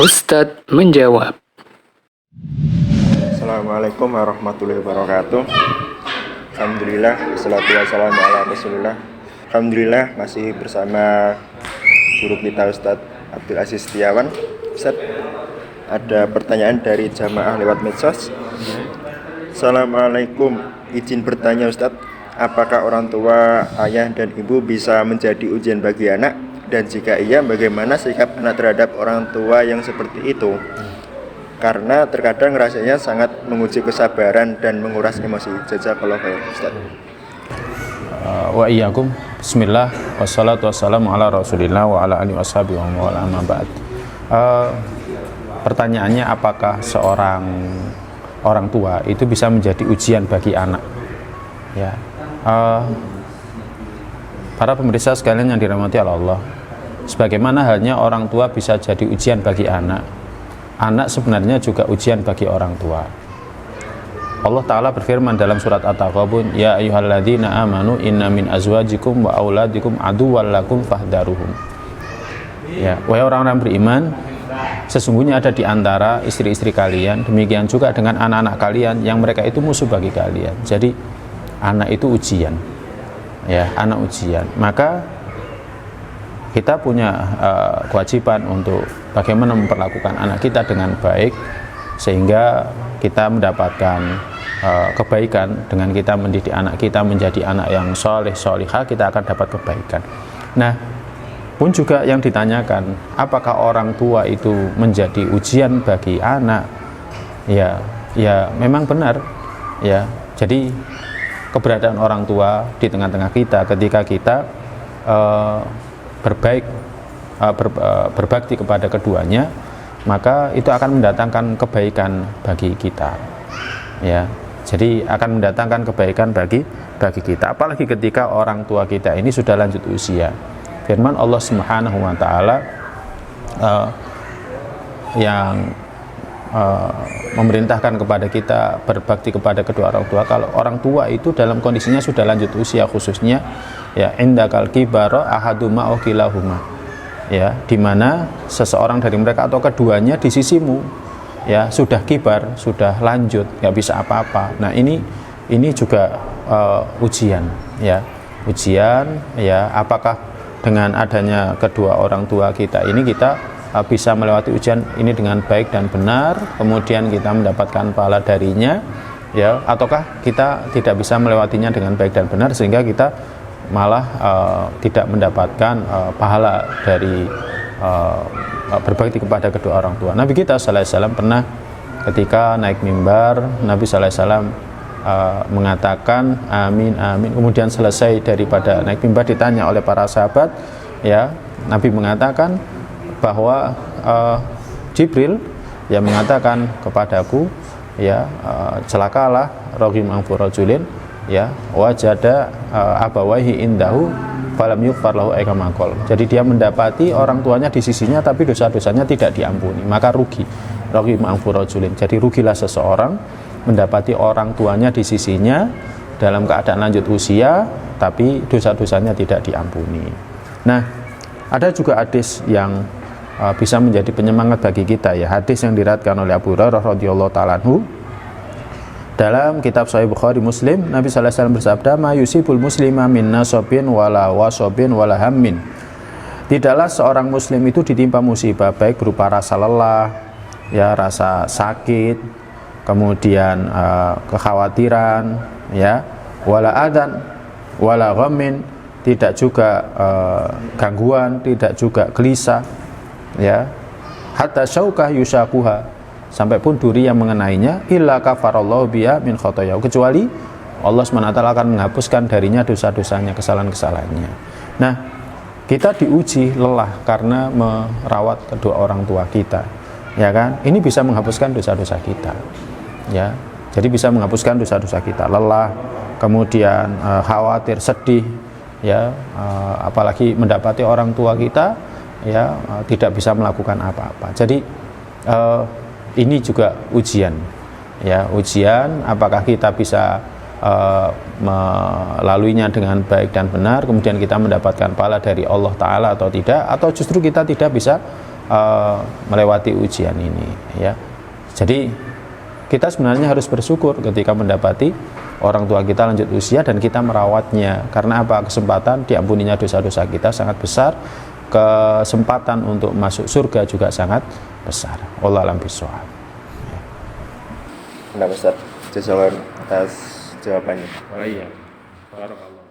Ustadz menjawab. Assalamualaikum warahmatullahi wabarakatuh. Alhamdulillah, wassalatu wassalamu ala rasulillah. Alhamdulillah masih bersama guru kita Ustadz Abdul Aziz Setiawan. Ustadz, ada pertanyaan dari jamaah lewat medsos. Assalamualaikum, izin bertanya Ustadz, apakah orang tua, ayah dan ibu bisa menjadi ujian bagi anak? Dan jika iya, bagaimana sikap anak terhadap orang tua yang seperti itu? Karena terkadang rasanya sangat menguji kesabaran dan menguras emosi. Jazakallahu khair, Ustaz. Wa iyyakum. Bismillah wassalatu wassalamu ala Rasulillah wa ala alihi washabihi wa ala amma ba'd. Pertanyaannya, apakah seorang orang tua itu bisa menjadi ujian bagi anak? Ya. Para pemirsa sekalian yang dirahmati Allah, sebagaimana halnya orang tua bisa jadi ujian bagi anak, anak sebenarnya juga ujian bagi orang tua. Allah Ta'ala berfirman dalam surat At-Taghabun, ya ayyuhalladzina amanu inna min azwajikum wa auladikum aduwwal lakum fahdharuhum. Ya, wahai orang-orang beriman, sesungguhnya ada di antara istri-istri kalian, demikian juga dengan anak-anak kalian yang mereka itu musuh bagi kalian. Jadi anak itu ujian. Ya, anak ujian. Maka kita punya kewajiban untuk bagaimana memperlakukan anak kita dengan baik, sehingga kita mendapatkan kebaikan. Dengan kita mendidik anak kita menjadi anak yang soleh, solihah, kita akan dapat kebaikan. Nah, pun juga yang ditanyakan, apakah orang tua itu menjadi ujian bagi anak? Ya memang benar. Ya, jadi keberadaan orang tua di tengah-tengah kita ketika kita berbakti kepada keduanya, maka itu akan mendatangkan kebaikan bagi kita. Ya, jadi akan mendatangkan kebaikan bagi kita. Apalagi ketika orang tua kita ini sudah lanjut usia. Firman Allah Subhanahu wa Ta'ala yang memerintahkan kepada kita berbakti kepada kedua orang tua. Kalau orang tua itu dalam kondisinya sudah lanjut usia, khususnya ya indakal kibara ahaduma aw kilahuma, ya, di mana seseorang dari mereka atau keduanya di sisimu ya sudah kibar, sudah lanjut, nggak bisa apa-apa. Nah, ini juga ujian, ya, ujian, ya, apakah dengan adanya kedua orang tua kita ini kita bisa melewati ujian ini dengan baik dan benar, kemudian kita mendapatkan pahala darinya, ya, ataukah kita tidak bisa melewatinya dengan baik dan benar sehingga kita malah tidak mendapatkan pahala dari berbakti kepada kedua orang tua. Nabi kita sallallahu alaihi wasallam pernah ketika naik mimbar, Nabi sallallahu alaihi wasallam mengatakan amin amin, kemudian selesai daripada naik mimbar ditanya oleh para sahabat, ya, Nabi mengatakan bahwa Jibril yang mengatakan kepadaku, ya, celakalah ragim angfurajulin, ya, wajada abawaihi indahu falam yughfar lahu aikamaqol. Jadi dia mendapati orang tuanya di sisinya tapi dosa-dosanya tidak diampuni, maka rugi. Ragim angfurajulin. Jadi rugilah seseorang mendapati orang tuanya di sisinya dalam keadaan lanjut usia tapi dosa-dosanya tidak diampuni. Nah, ada juga hadis yang bisa menjadi penyemangat bagi kita, ya, hadis yang diriwayatkan oleh Abu Hurairah radhiyallahu ta'ala anhu dalam kitab Sahih Bukhari Muslim. Nabi sallallahu alaihi wasallam bersabda, "Ma yusibul muslima min nasabin wala wasabin wala hammin." Tidaklah seorang muslim itu ditimpa musibah baik berupa rasa lelah, ya, rasa sakit, kemudian kekhawatiran, ya, wala adan wala ghammin, tidak juga gangguan, tidak juga gelisah, ya, hatta syaukah yusakuha, sampai pun duri yang mengenainya, illa kafarallahu biha min khotoyahu, kecuali Allah SWT akan menghapuskan darinya dosa-dosanya, kesalahan-kesalahannya. Nah, kita diuji lelah karena merawat kedua orang tua kita, ya kan? Ini bisa menghapuskan dosa-dosa kita, ya. Jadi bisa menghapuskan dosa-dosa kita, lelah, kemudian khawatir, sedih, ya, apalagi mendapati orang tua kita, ya, tidak bisa melakukan apa-apa. Jadi ini juga ujian, ya, ujian apakah kita bisa melaluinya dengan baik dan benar, kemudian kita mendapatkan pahala dari Allah Ta'ala atau tidak, atau justru kita tidak bisa melewati ujian ini ya. Jadi kita sebenarnya harus bersyukur ketika mendapati orang tua kita lanjut usia dan kita merawatnya. Karena apa? Kesempatan diampuninya dosa-dosa kita sangat besar, kesempatan untuk masuk surga juga sangat besar. Wallahu a'lam bishawab. Nah, Ustaz, jazakallahu atas jawabannya. Oh iya. Barakallah.